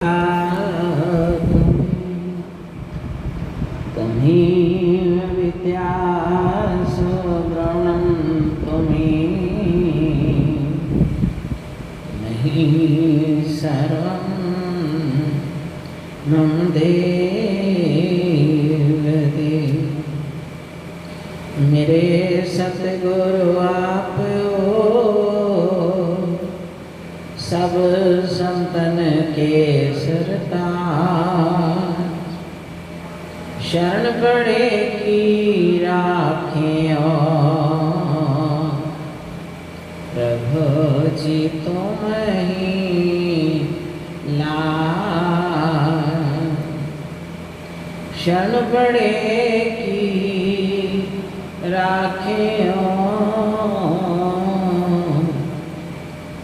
विद्यासुब्रह्मण्यं त्वमेव सर्वं मम देवते। मेरे सतगुरु आप हो, सब संतन के सरताज। शरण पड़े की राखें प्रभु जी तुम ही लाज। शरण पड़े की राखें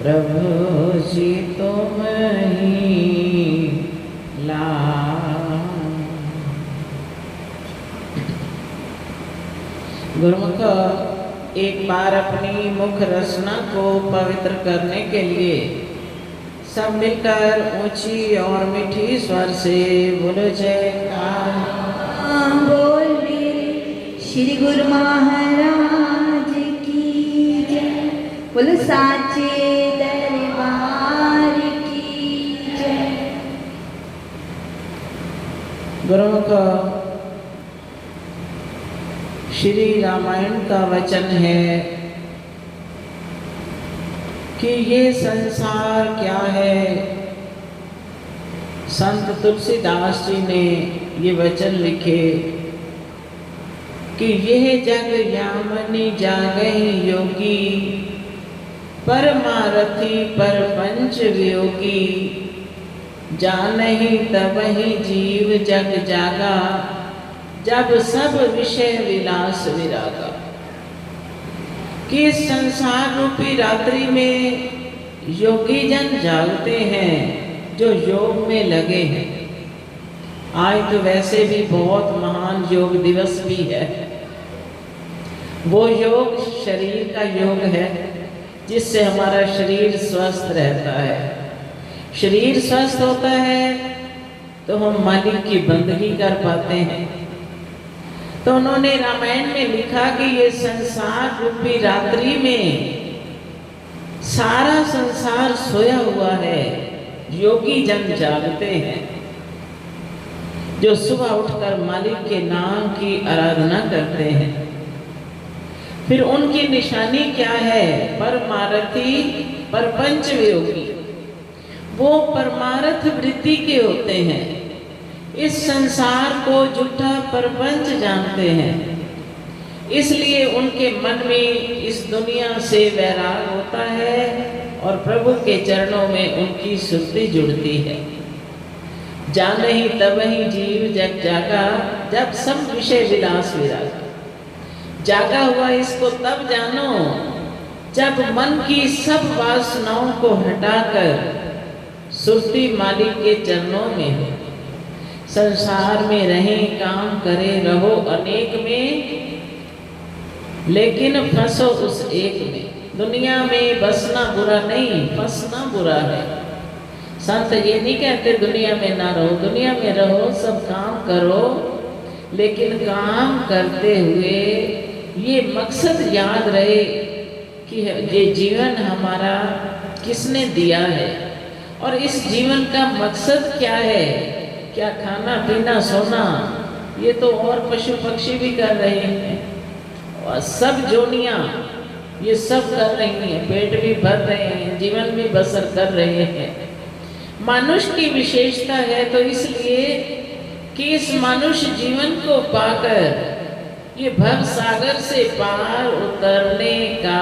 प्रभु जी तुम ही गुरुमुख एक बार अपनी मुख रचना को पवित्र करने के लिए सब मिलकर ऊंची और मीठी स्वर से बोलो जयकार। बोल मेरे श्री गुरु महाराज की जय। बोलो साचे दरबार की जय। गुरुमुख श्री रामायण का वचन है कि ये संसार क्या है। संत तुलसीदास जी ने ये वचन लिखे कि यह जग यामनी जागई योगी, परमारथी परपंच वियोगी। जानहि तबहि जीव जग जागा, जब सब विषय विलास विरागा। कि इस संसार रूपी रात्रि में योगी जन जागते हैं जो योग में लगे हैं। आज तो वैसे भी बहुत महान योग दिवस भी है। वो योग शरीर का योग है जिससे हमारा शरीर स्वस्थ रहता है। शरीर स्वस्थ होता है तो हम मालिक की बंदगी कर पाते हैं। तो उन्होंने रामायण में लिखा कि ये संसार रूपी रात्रि में सारा संसार सोया हुआ है, योगी जन जागते हैं जो सुबह उठकर मालिक के नाम की आराधना करते हैं। फिर उनकी निशानी क्या है? परमारथी परपंच वियोगी। वो परमार्थ वृत्ति के होते हैं, इस संसार को झूठा परपंच जानते हैं। इसलिए उनके मन में इस दुनिया से वैराग होता है और प्रभु के चरणों में उनकी सुरति जुड़ती है। जानहि तबहि जीव जग जागा, जब सब विषय विलास विरागा। जागा हुआ इसको तब जानो जब मन की सब वासनाओं को हटाकर सुरति मालिक के चरणों में हो। संसार में रहें, काम करें, रहो अनेक में, लेकिन फंसो उस एक में। दुनिया में बसना बुरा नहीं, फंसना बुरा है। संत ये नहीं कहते दुनिया में ना रहो, दुनिया में रहो, सब काम करो, लेकिन काम करते हुए ये मकसद याद रहे कि ये जीवन हमारा किसने दिया है और इस जीवन का मकसद क्या है। क्या खाना पीना सोना ये तो और पशु पक्षी भी कर रहे हैं, और सब जोनियां ये सब कर रही हैं, पेट भी भर रहे हैं, जीवन भी बसर कर रहे हैं। मनुष्य की विशेषता है तो इसलिए कि इस मनुष्य जीवन को पाकर ये भव सागर से पार उतरने का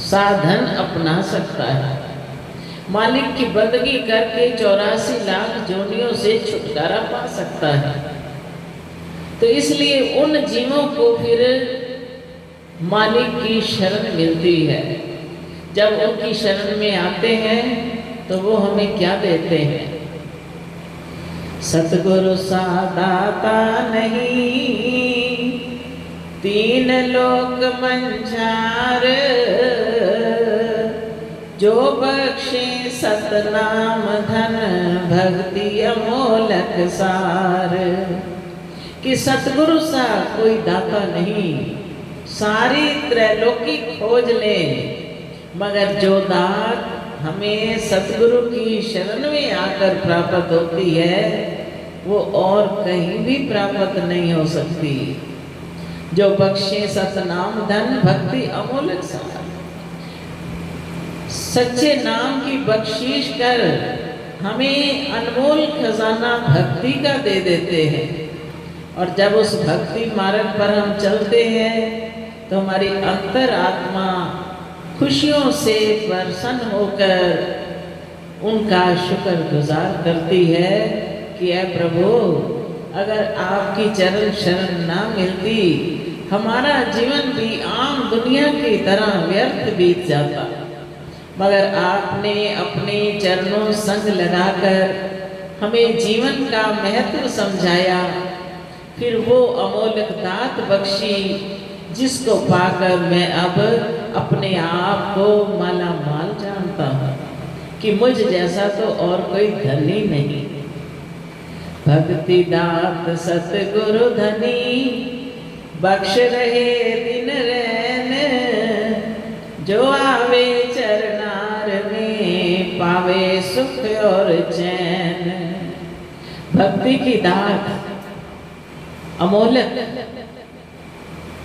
साधन अपना सकता है। मालिक की बंदगी करके 84 लाख जोनियों से छुटकारा पा सकता है। तो इसलिए उन जीवों को फिर मालिक की शरण मिलती है। जब उनकी शरण में आते हैं तो वो हमें क्या देते हैं? सतगुरु सा दाता नहीं, तीन लोक मंझार। जो बख्शे सतनाम धन भक्ति अमोलक सार। कि सतगुरु सा कोई दाता नहीं, सारी त्रैलोकी खोज ले, मगर जो दात हमें सतगुरु की शरण में आकर प्राप्त होती है वो और कहीं भी प्राप्त नहीं हो सकती। जो बख्शे सतनाम धन भक्ति अमोलक सार। सच्चे नाम की बख्शीश कर हमें अनमोल खजाना भक्ति का दे देते हैं। और जब उस भक्ति मार्ग पर हम चलते हैं तो हमारी अंतर आत्मा खुशियों से प्रसन्न होकर उनका शुक्रगुजार करती है कि ऐ प्रभु, अगर आपकी चरण शरण ना मिलती हमारा जीवन भी आम दुनिया की तरह व्यर्थ बीत जाता, मगर आपने अपने चरणों संग लगाकर हमें जीवन का महत्व समझाया, फिर वो अमोलक दात बख्शी जिसको पाकर मैं अब अपने आप को माला माल जानता हूँ कि मुझ जैसा तो और कोई धनी नहीं। भक्ति दात सतगुरु धनी बख्श रहे दिन रैन, जो आवे चरनार में पावे सुख और चैन। भक्ति की दात अमोलक,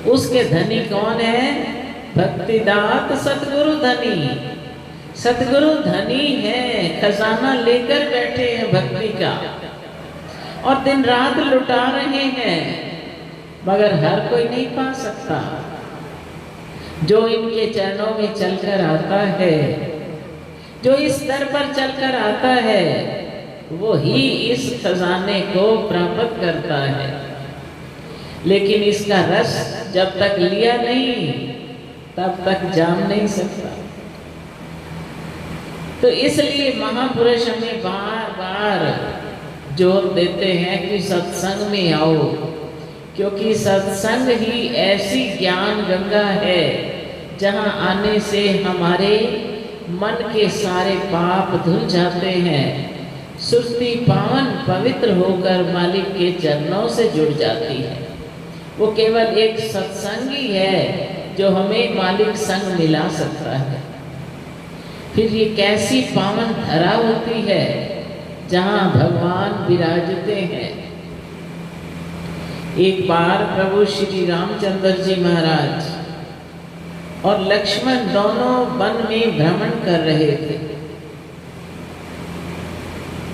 उसके धनी कौन है? भक्ति दात सतगुरु धनी। सतगुरु धनी है, खजाना लेकर बैठे हैं भक्ति का और दिन रात लुटा रहे हैं, मगर हर कोई नहीं पा सकता। जो इनके चरणों में चलकर आता है, जो इस दर पर चलकर आता है, वो ही इस खजाने को प्राप्त करता है। लेकिन इसका रस जब तक लिया नहीं तब तक जान नहीं सकता। तो इसलिए महापुरुष हमें बार बार जोर देते हैं कि सत्संग में आओ, क्योंकि सत्संग ही ऐसी ज्ञान गंगा है जहाँ आने से हमारे मन के सारे पाप धुल जाते हैं, सुरती पावन पवित्र होकर मालिक के चरणों से जुड़ जाती है। वो केवल एक सत्संग ही है जो हमें मालिक संग मिला सकता है। फिर ये कैसी पावन धरा होती है जहाँ भगवान विराजते हैं। एक बार प्रभु श्री रामचंद्र जी महाराज और लक्ष्मण दोनों वन में भ्रमण कर रहे थे।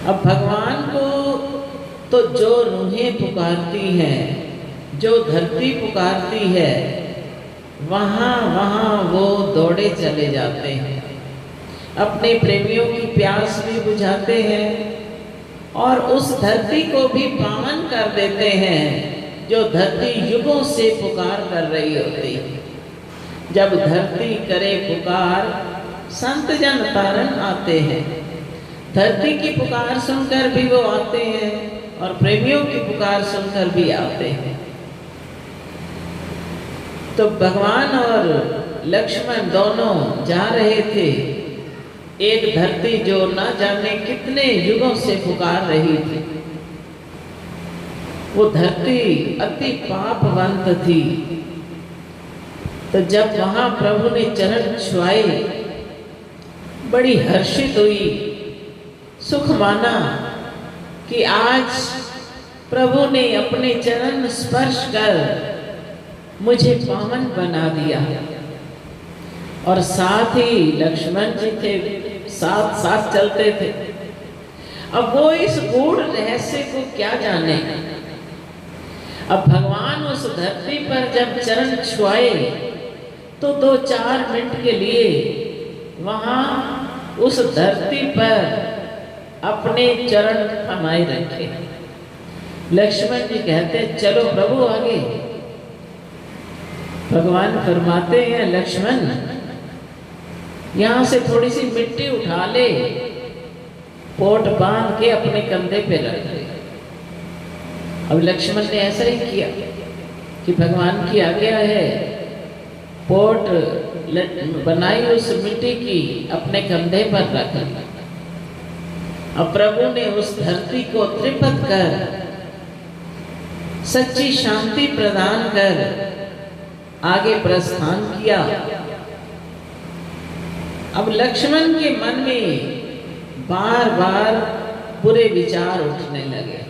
अब भगवान को तो जो रूहें पुकारती हैं, जो धरती पुकारती है, वहाँ वहाँ वो दौड़े चले जाते हैं, अपने प्रेमियों की प्यास भी बुझाते हैं और उस धरती को भी पावन कर देते हैं जो धरती युगों से पुकार कर रही होती है। जब धरती करे पुकार संत जन तारण आते हैं। धरती की पुकार सुनकर भी वो आते हैं और प्रेमियों की पुकार सुनकर भी आते हैं। तो भगवान और लक्ष्मण दोनों जा रहे थे। एक धरती जो न जाने कितने युगों से पुकार रही थी, वो धरती अति पापवंत थी। तो जब वहां प्रभु ने चरण छुआए, बड़ी हर्षित हुई, सुख माना कि आज प्रभु ने अपने चरण स्पर्श कर मुझे पावन बना दिया। और साथ ही लक्ष्मण जी थे, साथ साथ चलते थे। अब वो इस गूढ़ रहस्य को क्या जाने। अब भगवान उस धरती पर जब चरण छुआए तो 2-4 मिनट के लिए वहां उस धरती पर अपने चरण थमाए रखे। लक्ष्मण जी कहते चलो प्रभु आगे। भगवान फरमाते हैं लक्ष्मण यहाँ से थोड़ी सी मिट्टी उठा ले, पोट बांध के अपने कंधे पे रख ले। अब लक्ष्मण ने ऐसा ही किया कि भगवान की आज्ञा है, पोट बनाई उस मिट्टी की अपने कंधे पर रख ली। अब प्रभु ने उस धरती को त्रिपत कर सच्ची शांति प्रदान कर आगे प्रस्थान किया। अब लक्ष्मण के मन में बार बार बुरे विचार उठने लगे।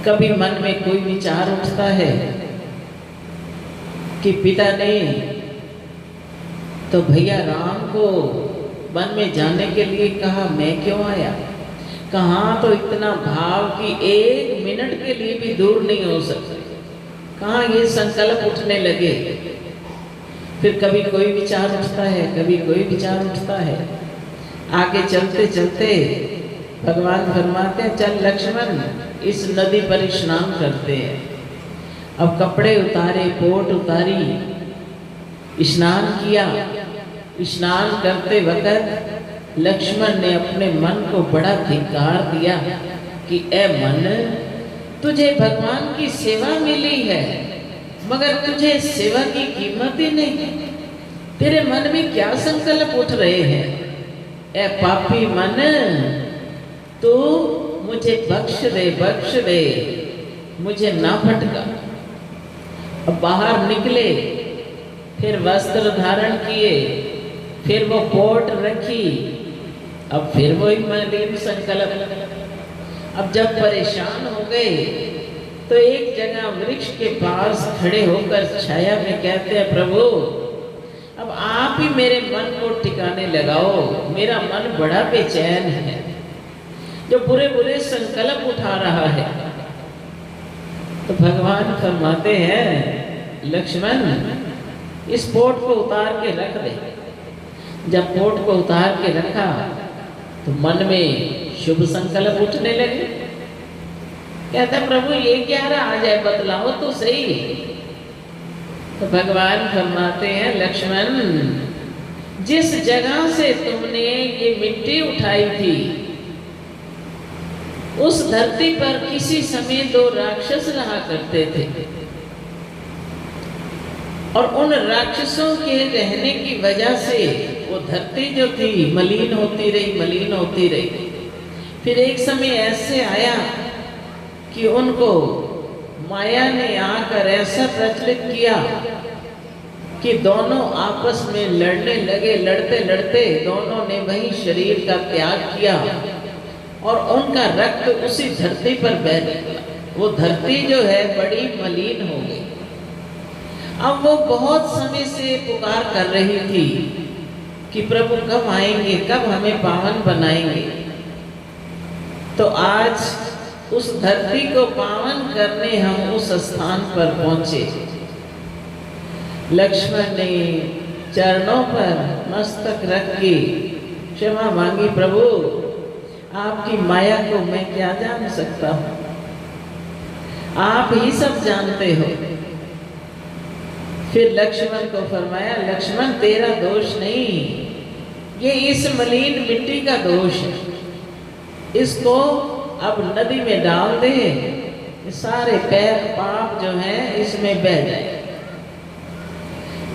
कभी मन में कोई विचार उठता है कि पिता ने तो भैया राम को वन में जाने के लिए कहा, मैं क्यों आया? कहाँ तो इतना भाव कि 1 मिनट के लिए भी दूर नहीं हो सकते। कहाँ ये संकल्प उठने लगे। फिर कभी कोई विचार उठता है, कभी कोई विचार उठता है। आगे चलते चलते भगवान फरमाते हैं, चल लक्ष्मण इस नदी पर स्नान करते हैं। अब कपड़े उतारे, पोट उतारी, स्नान किया। स्नान करते वक्त लक्ष्मण ने अपने मन को बड़ा धिक्कार दिया कि ए मन, तुझे भगवान की सेवा मिली है मगर तुझे सेवा की कीमत ही नहीं। तेरे मन में क्या संकल्प उठ रहे हैं? ए पापी मन, तू मुझे बख्श दे, मुझे ना भटका। अब बाहर निकले, फिर वस्त्र धारण किए, फिर वो पोट रखी, अब फिर वही मलिन संकल्प। अब जब परेशान हो गए तो एक जगह वृक्ष के पास खड़े होकर छाया में कहते हैं, प्रभु अब आप ही मेरे मन को ठिकाने लगाओ, मेरा मन बड़ा बेचैन है, जो बुरे बुरे संकल्प उठा रहा है। तो भगवान फरमाते हैं, लक्ष्मण इस पोट को उतार के रख दे। जब पोट को उतार के रखा तो मन में शुभ संकल्प उठने लगे। कहता प्रभु ये क्या रहा, आ जाए बतलाओ तो सही। तो भगवान फरमाते हैं, लक्ष्मण जिस जगह से तुमने ये मिट्टी उठाई थी उस धरती पर किसी समय 2 राक्षस रहा करते थे और उन राक्षसों के रहने की वजह से वो धरती जो थी मलिन होती रही। फिर एक समय ऐसे आया कि उनको माया ने आकर ऐसा प्रचलित किया कि दोनों आपस में लड़ने लगे। लड़ते लड़ते दोनों ने वही शरीर का त्याग किया और उनका रक्त उसी धरती पर बह निकला। वो धरती जो है बड़ी मलिन हो गई। अब वो बहुत समय से पुकार कर रही थी कि प्रभु कब आएंगे, कब हमें पावन बनाएंगे। तो आज उस धरती को पावन करने हम उस स्थान पर पहुंचे। लक्ष्मण ने चरणों पर मस्तक रख के क्षमा मांगी, प्रभु आपकी माया को मैं क्या जान सकता हूँ, आप ही सब जानते हो। फिर लक्ष्मण को फरमाया, लक्ष्मण तेरा दोष नहीं, ये इस मलिन मिट्टी का दोष है। इसको अब नदी में डाल दे, सारे पैर पाप जो हैं इसमें बह जाए।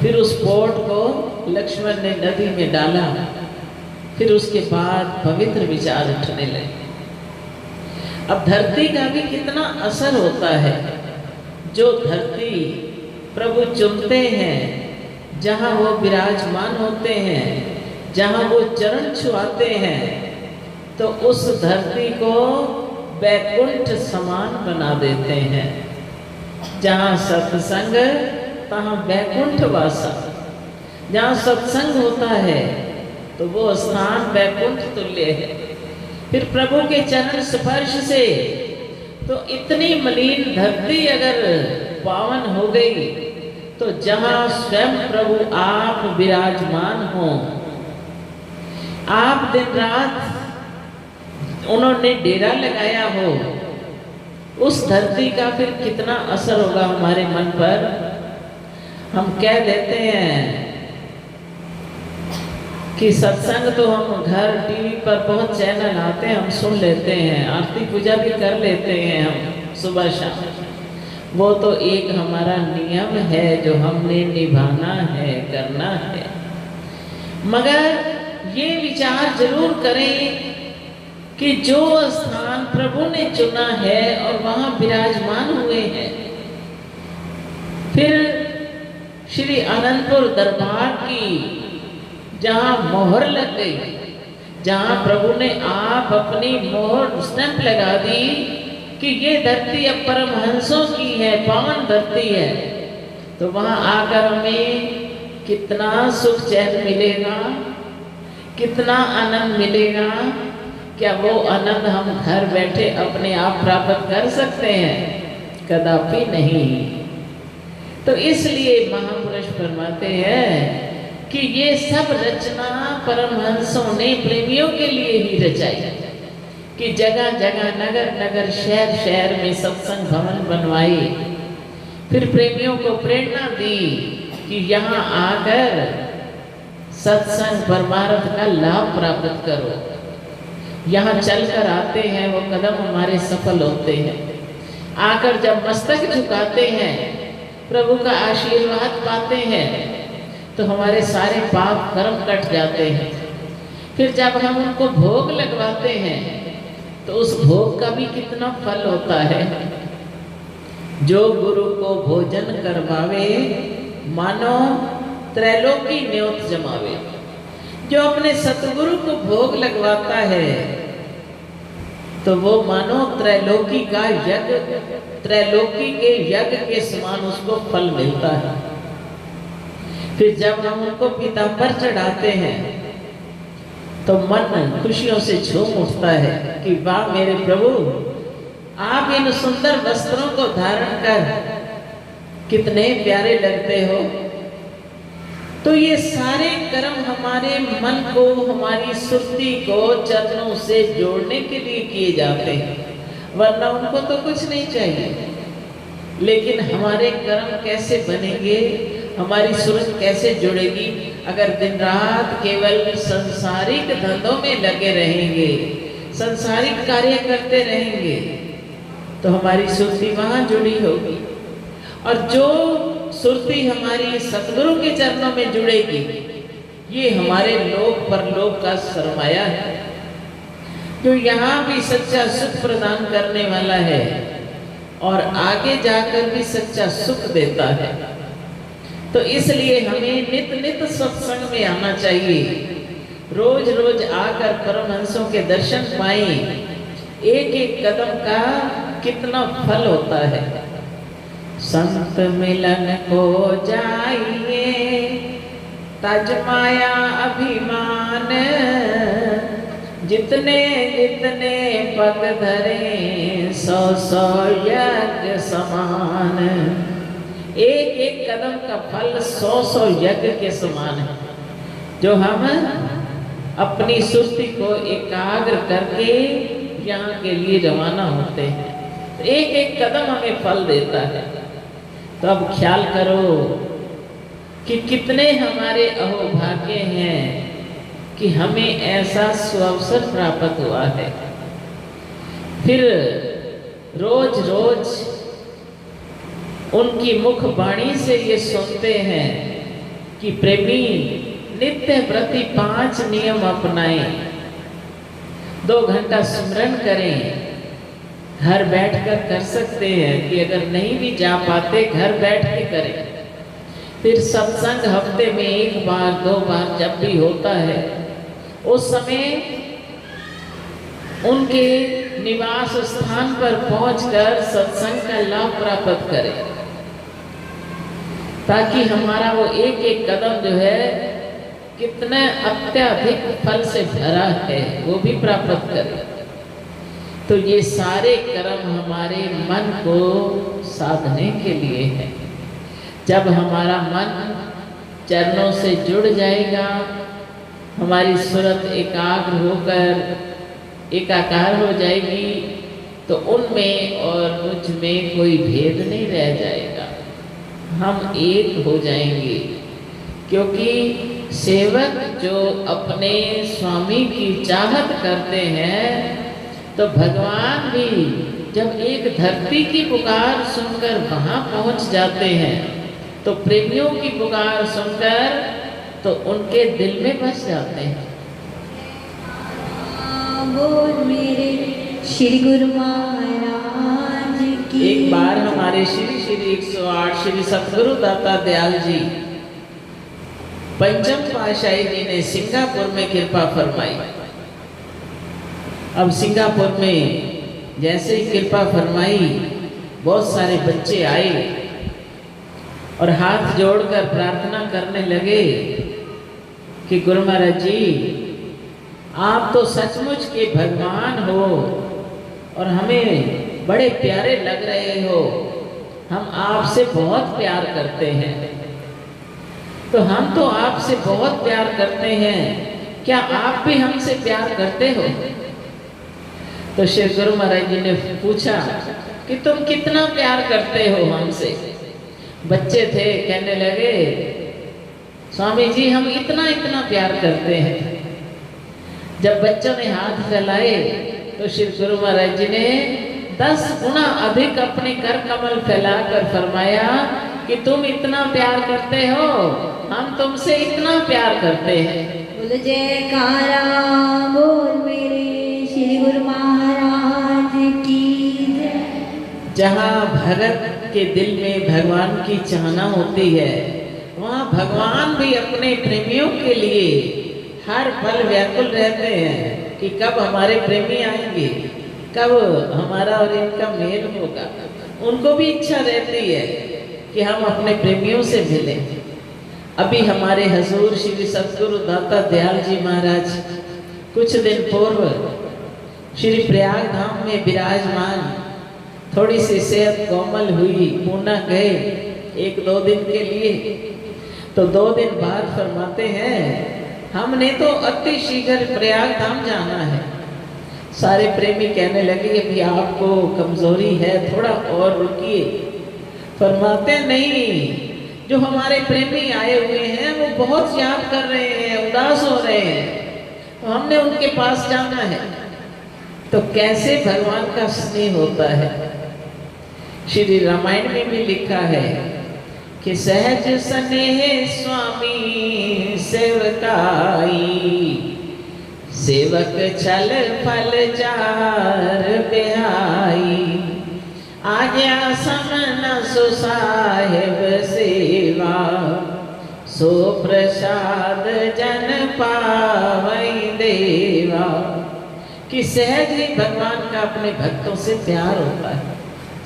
फिर उस पोट को लक्ष्मण ने नदी में डाला। फिर उसके बाद पवित्र विचार उठने लगे। अब धरती का भी कितना असर होता है। जो धरती प्रभु चुनते हैं, जहाँ वो विराजमान होते हैं, जहाँ वो चरण छुआते हैं, तो उस धरती को वैकुंठ समान बना देते हैं। जहाँ सत्संग तहाँ वैकुंठ वासा। जहाँ सत्संग होता है तो वो स्थान वैकुंठ तुल्य है। फिर प्रभु के चरण स्पर्श से तो इतनी मलिन धरती अगर पावन हो गई, तो जहाँ स्वयं प्रभु आप विराजमान हो, आप दिन रात उन्होंने डेरा लगाया हो, उस धरती का फिर कितना असर होगा हमारे मन पर। हम कह देते हैं कि सत्संग तो हम घर टीवी पर बहुत चैनल आते हैं, हम सुन लेते हैं, आरती पूजा भी कर लेते हैं हम सुबह शाम, वो तो एक हमारा नियम है जो हमने निभाना है, करना है। मगर ये विचार जरूर करें कि जो स्थान प्रभु ने चुना है और वहां विराजमान हुए हैं, फिर श्री आनंदपुर दरबार की जहां मोहर लग गई, जहां प्रभु ने आप अपनी मोहर स्टैंप लगा दी कि ये धरती अब परमहंसों की है, पावन धरती है, तो वहां आकर हमें कितना सुख चैन मिलेगा, कितना आनंद मिलेगा। क्या वो आनंद हम घर बैठे अपने आप प्राप्त कर सकते हैं? कदापि नहीं। तो इसलिए महापुरुष फरमाते हैं कि ये सब रचना परमहंसों ने प्रेमियों के लिए ही रचाई, कि जगह जगह, नगर नगर, शहर शहर में सत्संग भवन बनवाए, फिर प्रेमियों को प्रेरणा दी कि यहाँ आकर सत्संग परमार्थ का लाभ प्राप्त करो। यहाँ चलकर आते हैं वो कदम हमारे सफल होते हैं। आकर जब मस्तक झुकाते हैं, प्रभु का आशीर्वाद पाते हैं, तो हमारे सारे पाप कर्म कट जाते हैं। फिर जब हम उनको भोग लगवाते हैं तो उस भोग का भी कितना फल होता है। जो गुरु को भोजन करवावे, मानो त्रैलोकी न्योत जमावे। जो अपने सतगुरु को भोग लगवाता है तो वो मानो त्रैलोकी का यज्ञ, त्रैलोकी के यज्ञ के समान उसको फल मिलता है। फिर जब हम उनको पीताम्बर चढ़ाते हैं तो मन खुशियों से झूम उठता है कि वाह मेरे प्रभु, आप इन सुंदर वस्त्रों को धारण कर कितने प्यारे लगते हो। तो ये सारे कर्म हमारे मन को, हमारी सुरती को चरणों से जोड़ने के लिए किए जाते हैं, वरना उनको तो कुछ नहीं चाहिए। लेकिन हमारे कर्म कैसे बनेंगे, हमारी सुरत कैसे जुड़ेगी अगर दिन रात केवल संसारिक धंधों में लगे रहेंगे, संसारिक कार्य करते रहेंगे, तो हमारी सुरती वहां जुड़ी होगी। और जो सुरती हमारी सतगुरु के चरणों में जुड़ेगी, ये हमारे लोक परलोक का सरमाया है, जो यहाँ भी सच्चा सुख प्रदान करने वाला है और आगे जाकर भी सच्चा सुख देता है। तो इसलिए हमें नित नित सत्संग में आना चाहिए, रोज रोज आकर परमहंसों के दर्शन पाएं। एक एक कदम का कितना फल होता है। संत मिलन को जाइए, तज माया अभिमान, जितने जितने पग धरे सौ सौ यज्ञ समान। एक एक कदम का फल सौ सौ यज्ञ के समान है, जो हम अपनी सुस्ती को एकाग्र करके यहाँ के लिए रवाना होते हैं। तो एक एक कदम हमें फल देता है। तो अब ख्याल करो कि कितने हमारे अहोभाग्य हैं कि हमें ऐसा सुअवसर प्राप्त हुआ है। फिर रोज रोज उनकी मुख वाणी से ये सुनते हैं कि प्रेमी नित्य प्रति 5 नियम अपनाएं, 2 घंटा स्मरण करें। घर बैठकर कर सकते हैं कि अगर नहीं भी जा पाते घर बैठ के करें। फिर सत्संग हफ्ते में 1 बार 2 बार जब भी होता है, उस समय उनके निवास स्थान पर पहुंचकर सत्संग का लाभ प्राप्त करें, ताकि हमारा वो एक एक कदम जो है कितने अत्यधिक फल से भरा है वो भी प्राप्त करें। तो ये सारे कर्म हमारे मन को साधने के लिए है। जब हमारा मन चरणों से जुड़ जाएगा, हमारी सुरत एकाग्र होकर एकाकार हो जाएगी, तो उनमें और मुझ में कोई भेद नहीं रह जाएगा, हम एक हो जाएंगे। क्योंकि सेवक जो अपने स्वामी की चाहत करते हैं, तो भगवान भी जब एक धरती की पुकार सुनकर वहां पहुंच जाते हैं तो प्रेमियों की पुकार सुनकर तो उनके दिल में बस जाते हैं। बोल मेरे श्री गुरु महाराज की। एक बार हमारे श्री श्री 108 श्री सतगुरु दाता दयाल जी पंचम पातशाही जी ने सिंगापुर में कृपा फरमाई। अब सिंगापुर में जैसे ही कृपा फरमाई बहुत सारे बच्चे आए और हाथ जोड़कर प्रार्थना करने लगे कि गुरु महाराज जी आप तो सचमुच के भगवान हो और हमें बड़े प्यारे लग रहे हो, हम आपसे बहुत प्यार करते हैं। तो हम तो आपसे बहुत प्यार करते हैं, क्या आप भी हमसे प्यार करते हो? तो श्री गुरु महाराज जी ने पूछा कि तुम कितना प्यार करते हो हमसे? बच्चे थे, कहने लगे स्वामी जी हम इतना इतना प्यार करते हैं। जब बच्चों ने हाथ फैलाए तो श्री गुरु महाराज जी ने 10 गुना अधिक अपने कर कमल फैलाकर फरमाया कि तुम इतना प्यार करते हो, हम तुमसे इतना प्यार करते हैं। बोल जयकारा बोल मेरे श्री गुरु महाराज की जय। जहाँ भगत के दिल में भगवान की चाहना होती है वहाँ भगवान भी अपने प्रेमियों के लिए हर पल व्याकुल रहते हैं कि कब हमारे प्रेमी आएंगे, कब हमारा और इनका मेल होगा। उनको भी इच्छा रहती है कि हम अपने प्रेमियों से मिलें। अभी हमारे हजूर श्री सतगुरु दाता दयाल जी महाराज कुछ दिन पूर्व श्री प्रयाग धाम में विराजमान, थोड़ी सी सेहत कोमल हुई, पूना गए 1-2 दिन के लिए। तो 2 दिन बाद फरमाते हैं हमने तो अति शीघ्र प्रयाग धाम जाना है। सारे प्रेमी कहने लगे अभी आपको कमजोरी है, थोड़ा और रुकिए। फरमाते नहीं, जो हमारे प्रेमी आए हुए हैं वो बहुत याद कर रहे हैं, उदास हो रहे हैं, तो हमने उनके पास जाना है। तो कैसे भगवान का स्नेह होता है। श्री रामायण में भी लिखा है कि सहज स्नेह स्वामी सेवकाई, सेवक छल फल चार बिहाई, आज्ञा समन सो साहेब सेवा, सो प्रसाद जन पावई देवा। कि सहज ही भगवान का अपने भक्तों से प्यार होता है।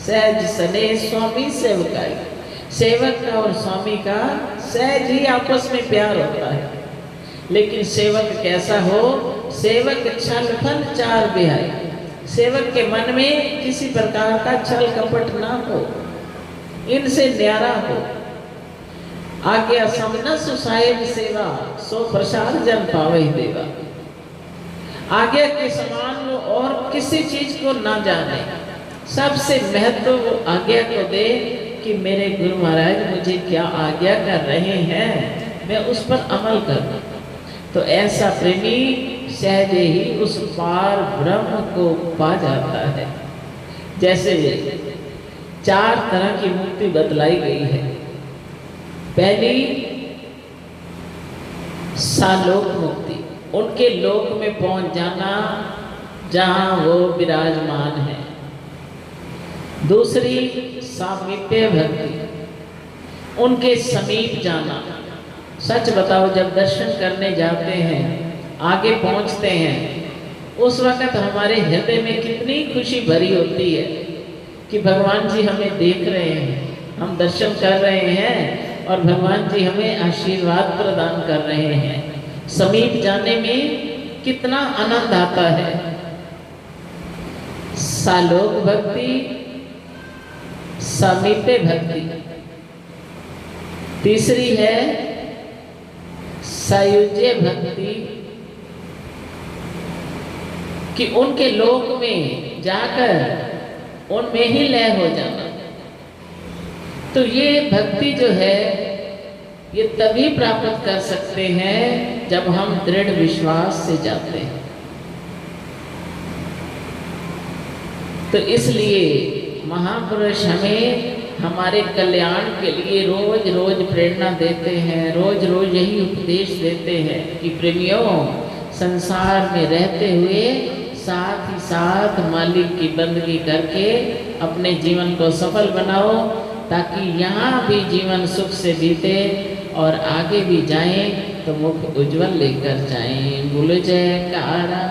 सहज स्नेह स्वामी सेवकाई, सेवक का और स्वामी का सहज ही आपस में प्यार होता है। लेकिन सेवक कैसा हो? सेवक छल फल चार बिहाई, सेवक के मन में किसी प्रकार का छल कपट ना हो, इनसे न्यारा हो। आज्ञा समन सुसाहिब सेवा, सो प्रसाद जन पावे देवा। आज्ञा के समान वो और किसी चीज को ना जाने, सबसे महत्व वो आज्ञा को दे कि मेरे गुरु महाराज मुझे क्या आज्ञा कर रहे हैं, मैं उस पर अमल करूं। तो ऐसा प्रेमी सहज ही उस पार ब्रह्म को पा जाता है। जैसे 4 तरह की मुक्ति बतलाई गई है। पहली सालोक मुक्ति, उनके लोक में पहुंच जाना जहां वो विराजमान है। दूसरी सामीप्य भक्ति, उनके समीप जाना। सच बताओ जब दर्शन करने जाते हैं, आगे पहुंचते हैं, उस वक्त हमारे हृदय में कितनी खुशी भरी होती है कि भगवान जी हमें देख रहे हैं, हम दर्शन कर रहे हैं और भगवान जी हमें आशीर्वाद प्रदान कर रहे हैं। समीप जाने में कितना आनंद आता है। सालोक भक्ति, समीप्य भक्ति। तीसरी है सायुज्य भक्ति, कि उनके लोक में जाकर उनमें ही लय हो जाना। तो ये भक्ति जो है ये तभी प्राप्त कर सकते हैं जब हम दृढ़ विश्वास से जाते हैं। तो इसलिए महापुरुष हमें हमारे कल्याण के लिए रोज रोज प्रेरणा देते हैं, रोज रोज यही उपदेश देते हैं कि प्रेमियों, संसार में रहते हुए साथ ही साथ मालिक की बंदगी करके अपने जीवन को सफल बनाओ, ताकि यहाँ भी जीवन सुख से बीते और आगे भी जाएं तो मुख उज्जवल लेकर जाएं। बोलो जयकारा।